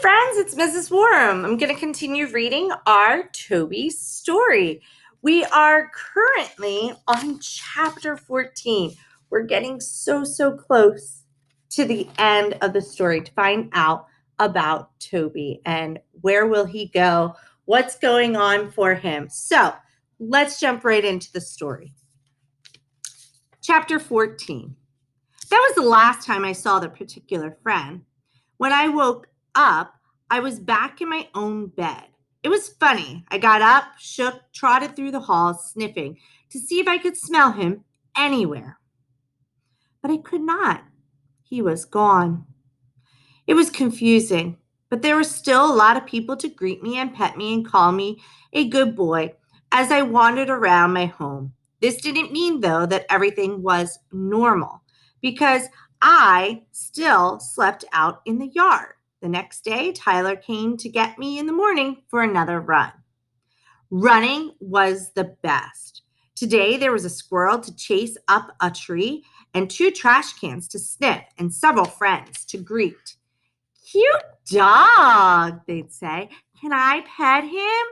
friends, it's Mrs. Woram. I'm going to continue reading our Toby story. We are currently on chapter 14. We're getting so close to the end of the story to find out about Toby and where will he go, what's going on for him. So let's jump right into the story. Chapter 14. That was the last time I saw the particular friend. When I woke up, I was back in my own bed. It was funny. I got up, shook, trotted through the halls, sniffing to see if I could smell him anywhere. But I could not. He was gone. It was confusing, but there were still a lot of people to greet me and pet me and call me a good boy as I wandered around my home. This didn't mean, though, that everything was normal because I still slept out in the yard. The next day, Tyler came to get me in the morning for another run. Running was the best. Today, there was a squirrel to chase up a tree and 2 trash cans to sniff and several friends to greet. Cute dog, they'd say. Can I pet him?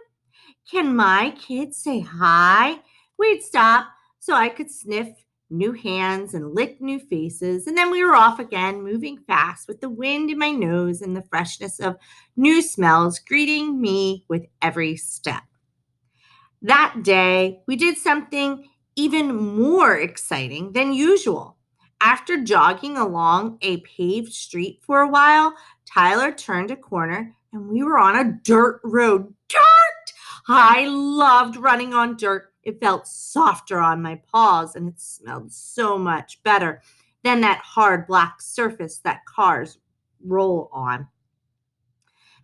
Can my kids say hi? We'd stop so I could sniff new hands and lick new faces, and then we were off again, moving fast with the wind in my nose and the freshness of new smells greeting me with every step. That day, we did something even more exciting than usual. After jogging along a paved street for a while, Tyler turned a corner and we were on a dirt road. Dirt! I loved running on dirt. It felt softer on my paws and it smelled so much better than that hard black surface that cars roll on.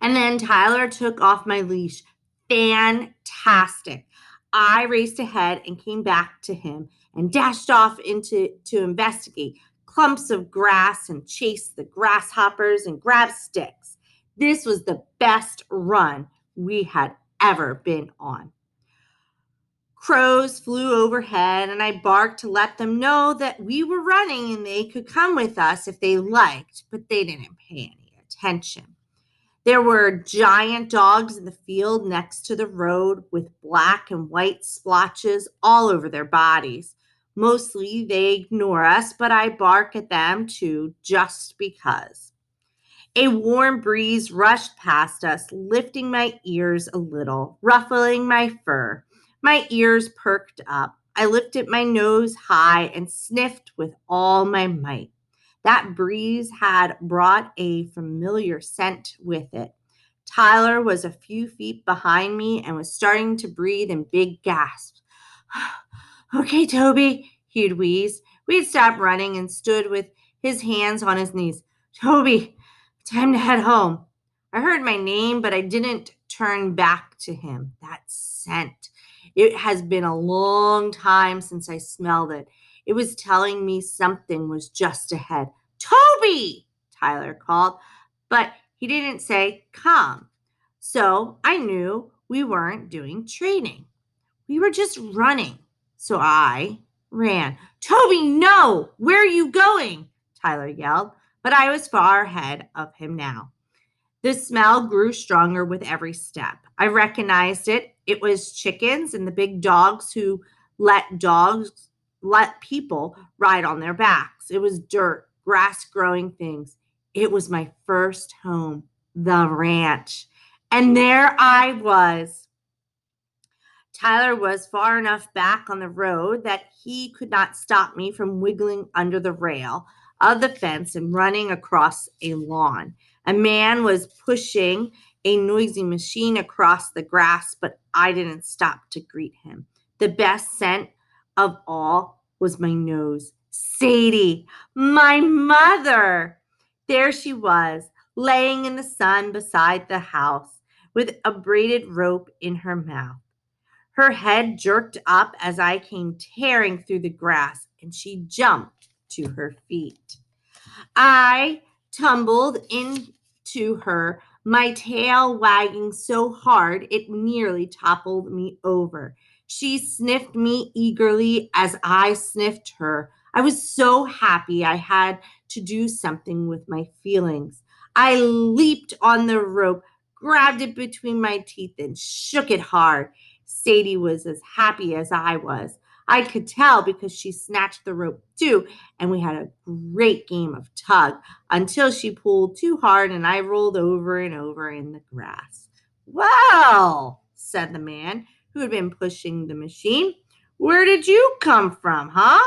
And then Tyler took off my leash. Fantastic. I raced ahead and came back to him and dashed off to investigate clumps of grass and chase the grasshoppers and grab sticks. This was the best run we had ever been on. Crows flew overhead and I barked to let them know that we were running and they could come with us if they liked, but they didn't pay any attention. There were giant dogs in the field next to the road with black and white splotches all over their bodies. Mostly they ignore us, but I bark at them too, just because. A warm breeze rushed past us, lifting my ears a little, ruffling my fur. My ears perked up. I lifted my nose high and sniffed with all my might. That breeze had brought a familiar scent with it. Tyler was a few feet behind me and was starting to breathe in big gasps. Okay, Toby, he'd wheeze. We'd stopped running and stood with his hands on his knees. Toby, time to head home. I heard my name, but I didn't turn back to him. That scent. It has been a long time since I smelled it. It was telling me something was just ahead. Toby, Tyler called, but he didn't say come. So I knew we weren't doing training. We were just running. So I ran. Toby, no! Where are you going? Tyler yelled, but I was far ahead of him now. The smell grew stronger with every step. I recognized it. It was chickens and the big dogs who let people ride on their backs. It was dirt, grass growing things. It was my first home, the ranch. And there I was. Tyler was far enough back on the road that he could not stop me from wiggling under the rail of the fence and running across a lawn. A man was pushing a noisy machine across the grass, but I didn't stop to greet him. The best scent of all was my nose. Sadie, my mother. There she was, laying in the sun beside the house with a braided rope in her mouth. Her head jerked up as I came tearing through the grass, and she jumped to her feet. I tumbled into her, my tail wagging so hard it nearly toppled me over. She sniffed me eagerly as I sniffed her. I was so happy I had to do something with my feelings. I leaped on the rope, grabbed it between my teeth, and shook it hard. Sadie was as happy as I was. I could tell because she snatched the rope too, and we had a great game of tug until she pulled too hard and I rolled over and over in the grass. "Well," said the man who had been pushing the machine, "where did you come from, huh?"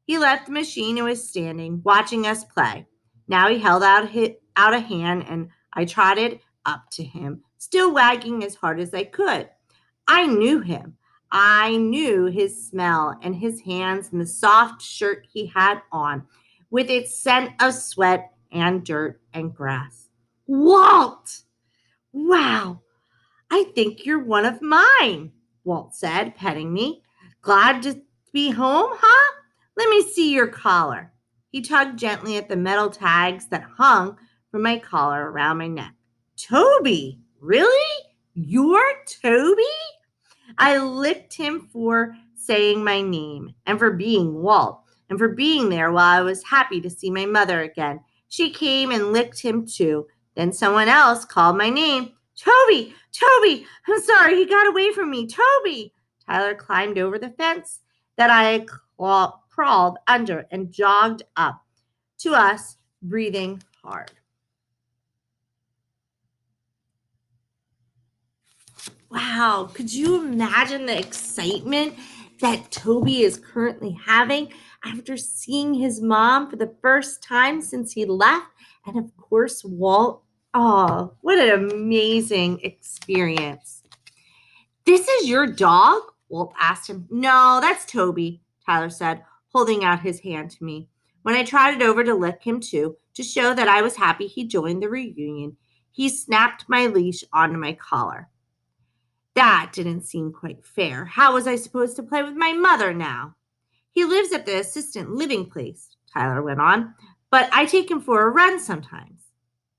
He left the machine and was standing, watching us play. Now he held out a hand, and I trotted up to him, still wagging as hard as I could. I knew him. I knew his smell and his hands and the soft shirt he had on, with its scent of sweat and dirt and grass. "Walt! Wow! I think you're one of mine," Walt said, petting me. "Glad to be home, huh? Let me see your collar." He tugged gently at the metal tags that hung from my collar around my neck. "Toby? Really? You're Toby?" I licked him for saying my name and for being Walt and for being there while I was happy to see my mother again. She came and licked him too. Then someone else called my name. "Toby! Toby! I'm sorry, he got away from me. Toby!" Tyler climbed over the fence that I crawled under and jogged up to us, breathing hard. Wow, could you imagine the excitement that Toby is currently having after seeing his mom for the first time since he left? And of course, Walt. Oh, what an amazing experience. "This is your dog?" Walt asked him. "No, that's Toby," Tyler said, holding out his hand to me. When I trotted over to lick him too, to show that I was happy he joined the reunion, he snapped my leash onto my collar. That didn't seem quite fair. How was I supposed to play with my mother now? "He lives at the assistant living place," Tyler went on, "but I take him for a run sometimes."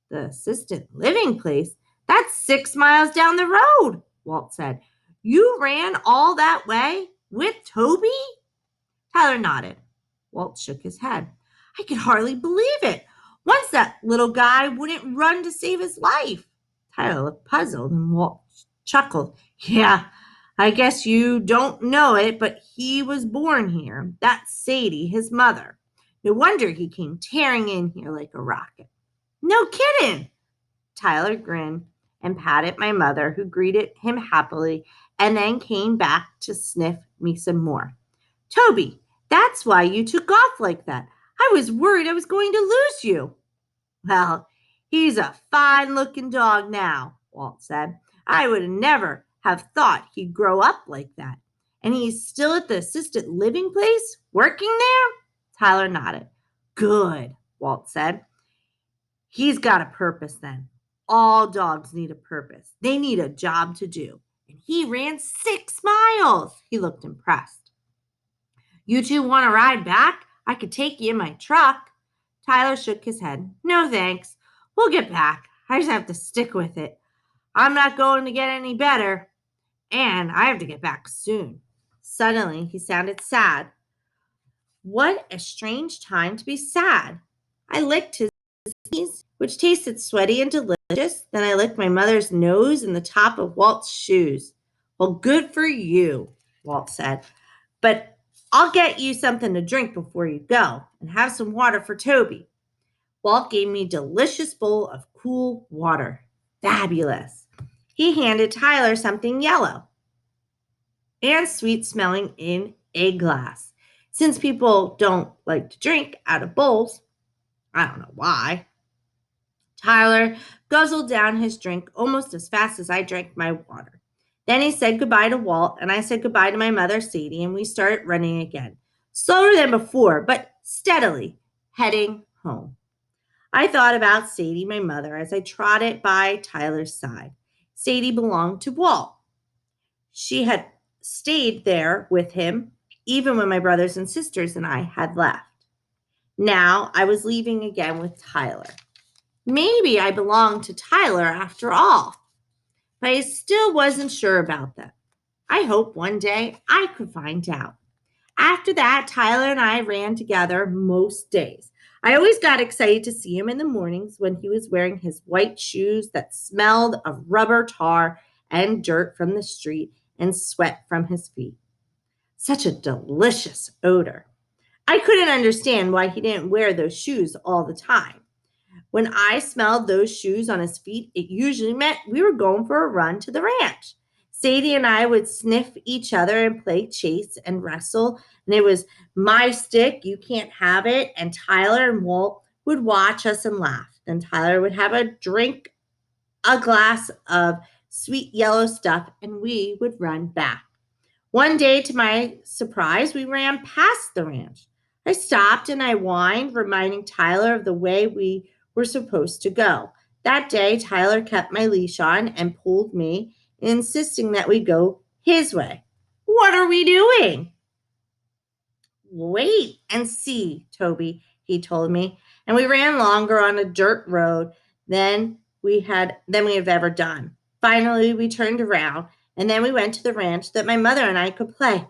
"The assistant living place? That's 6 miles down the road," Walt said. "You ran all that way with Toby?" Tyler nodded. Walt shook his head. "I could hardly believe it. Once that little guy wouldn't run to save his life." Tyler looked puzzled, and Walt chuckled. "Yeah, I guess you don't know it, but he was born here. That's Sadie, his mother. No wonder he came tearing in here like a rocket." "No kidding." Tyler grinned and patted my mother, who greeted him happily and then came back to sniff me some more. "Toby, that's why you took off like that. I was worried I was going to lose you." "Well, he's a fine-looking dog now," Walt said. "I would never have thought he'd grow up like that. And he's still at the assisted living place, working there?" Tyler nodded. "Good," Walt said. "He's got a purpose then. All dogs need a purpose. They need a job to do. And he ran 6 miles." He looked impressed. "You two want to ride back? I could take you in my truck." Tyler shook his head. "No, thanks. We'll get back. I just have to stick with it. I'm not going to get any better. And I have to get back soon." Suddenly, he sounded sad. What a strange time to be sad. I licked his knees, which tasted sweaty and delicious. Then I licked my mother's nose and the top of Walt's shoes. "Well, good for you," Walt said. "But I'll get you something to drink before you go, and have some water for Toby." Walt gave me a delicious bowl of cool water. Fabulous. He handed Tyler something yellow and sweet smelling in a glass. Since people don't like to drink out of bowls, I don't know why. Tyler guzzled down his drink almost as fast as I drank my water. Then he said goodbye to Walt, and I said goodbye to my mother, Sadie, and we started running again. Slower than before, but steadily, heading home. I thought about Sadie, my mother, as I trotted by Tyler's side. Sadie belonged to Walt. She had stayed there with him even when my brothers and sisters and I had left. Now I was leaving again with Tyler. Maybe I belonged to Tyler after all, but I still wasn't sure about that. I hoped one day I could find out. After that, Tyler and I ran together most days. I always got excited to see him in the mornings when he was wearing his white shoes that smelled of rubber tar and dirt from the street and sweat from his feet. Such a delicious odor. I couldn't understand why he didn't wear those shoes all the time. When I smelled those shoes on his feet, it usually meant we were going for a run to the ranch. Sadie and I would sniff each other and play chase and wrestle. And it was my stick, you can't have it. And Tyler and Walt would watch us and laugh. Then Tyler would have a glass of sweet yellow stuff, and we would run back. One day, to my surprise, we ran past the ranch. I stopped and I whined, reminding Tyler of the way we were supposed to go. That day, Tyler kept my leash on and pulled me, insisting that we go his way. What are we doing? Wait and see, Toby, he told me. And we ran longer on a dirt road than we have ever done. Finally, we turned around and then we went to the ranch that my mother and I could play.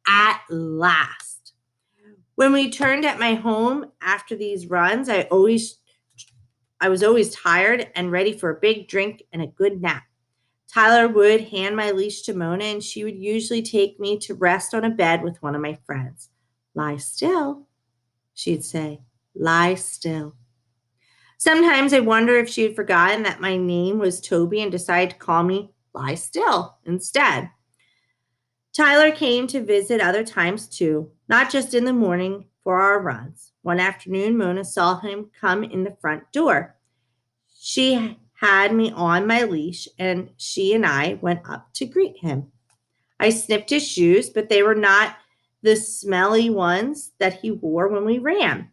At last. When we turned at my home after these runs, I was always tired and ready for a big drink and a good nap. Tyler would hand my leash to Mona, and she would usually take me to rest on a bed with one of my friends. Lie still, she'd say. Lie still. Sometimes I wonder if she had forgotten that my name was Toby and decided to call me Lie Still instead. Tyler came to visit other times too, not just in the morning for our runs. One afternoon, Mona saw him come in the front door. She had me on my leash, and she and I went up to greet him. I sniffed his shoes, but they were not the smelly ones that he wore when we ran.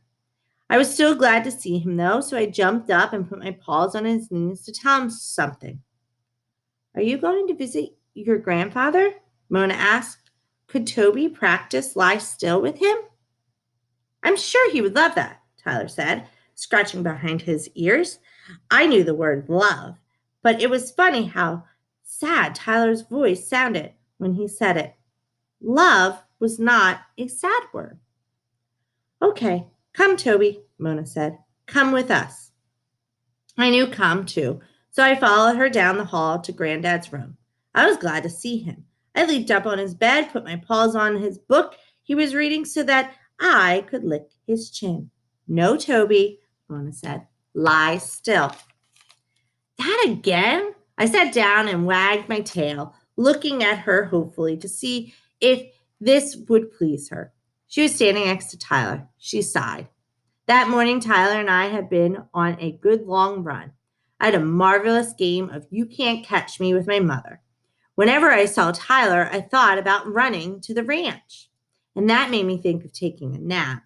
I was so glad to see him, though, so I jumped up and put my paws on his knees to tell him something. Are you going to visit your grandfather? Mona asked. Could Toby practice lie still with him? I'm sure he would love that, Tyler said, scratching behind his ears. I knew the word love, but it was funny how sad Tyler's voice sounded when he said it. Love was not a sad word. Okay, come, Toby, Mona said. Come with us. I knew come too, so I followed her down the hall to Granddad's room. I was glad to see him. I leaped up on his bed, put my paws on his book he was reading so that I could lick his chin. No, Toby, Mona said. Lie still. That again? I sat down and wagged my tail, looking at her hopefully to see if this would please her. She was standing next to Tyler. She sighed. That morning, Tyler and I had been on a good long run. I had a marvelous game of You Can't Catch Me with my mother. Whenever I saw Tyler, I thought about running to the ranch. And that made me think of taking a nap.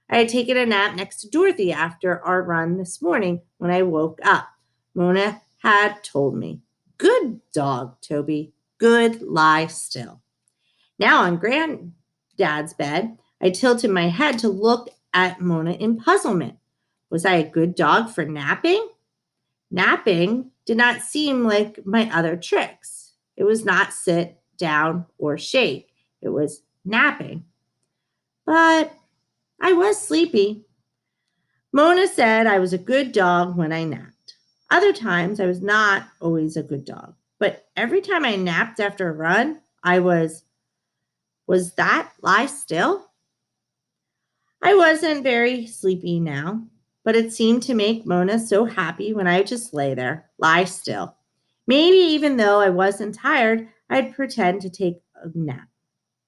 I had taken a nap next to Dorothy after our run this morning when I woke up. Mona had told me, Good dog, Toby. Good lie still. Now on Granddad's bed, I tilted my head to look at Mona in puzzlement. Was I a good dog for napping? Napping did not seem like my other tricks. It was not sit, down, or shake. It was napping. But I was sleepy. Mona said I was a good dog when I napped. Other times I was not always a good dog. But every time I napped after a run, I was. Was that lie still? I wasn't very sleepy now, but it seemed to make Mona so happy when I would just lay there, lie still. Maybe even though I wasn't tired, I'd pretend to take a nap.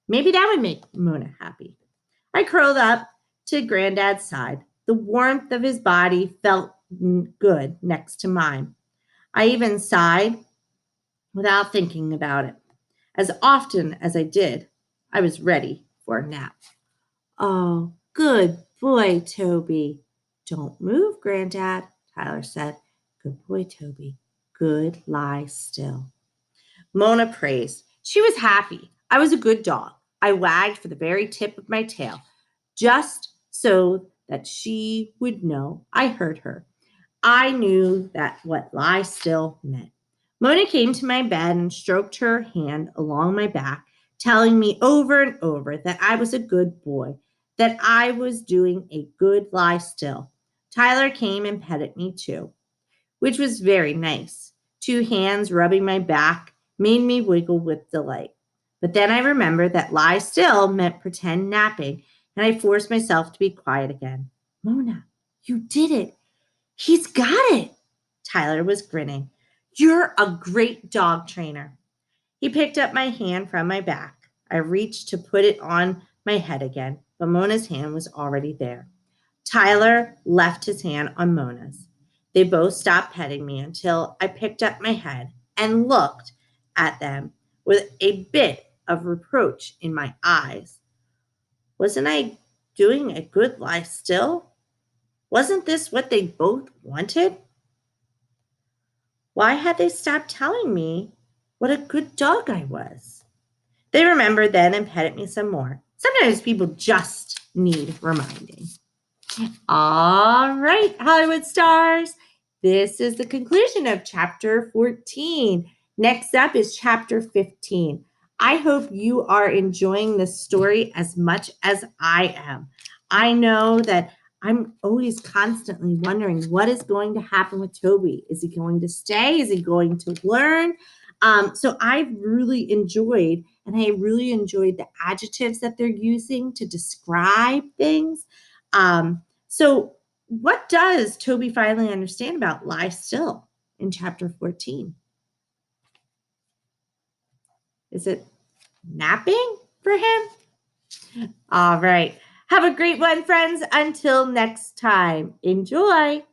Maybe that would make Mona happy. I curled up to Granddad's side. The warmth of his body felt good next to mine. I even sighed without thinking about it. As often as I did, I was ready for a nap. Oh, good boy, Toby. Don't move, Granddad, Tyler said. Good boy, Toby. Good lie still. Mona praised. She was happy. I was a good dog. I wagged for the very tip of my tail, just so that she would know I heard her. I knew that what lie still meant. Mona came to my bed and stroked her hand along my back, telling me over and over that I was a good boy, that I was doing a good lie still. Tyler came and petted me too, which was very nice. 2 hands rubbing my back made me wiggle with delight. But then I remembered that lie still meant pretend napping, and I forced myself to be quiet again. Mona, you did it. He's got it. Tyler was grinning. You're a great dog trainer. He picked up my hand from my back. I reached to put it on my head again, but Mona's hand was already there. Tyler left his hand on Mona's. They both stopped petting me until I picked up my head and looked at them with a bit of reproach in my eyes. Wasn't I doing a good lie still? Wasn't this what they both wanted? Why had they stopped telling me what a good dog I was? They remembered then and petted me some more. Sometimes people just need reminding. All right, Hollywood stars. This is the conclusion of chapter 14. Next up is chapter 15. I hope you are enjoying this story as much as I am. I know that I'm always constantly wondering what is going to happen with Toby. Is he going to stay? Is he going to learn? So I've really enjoyed, and I really enjoyed the adjectives that they're using to describe things. So what does Toby finally understand about lie still in chapter 14? Is it napping for him? All right. Have a great one, friends. Until next time, enjoy.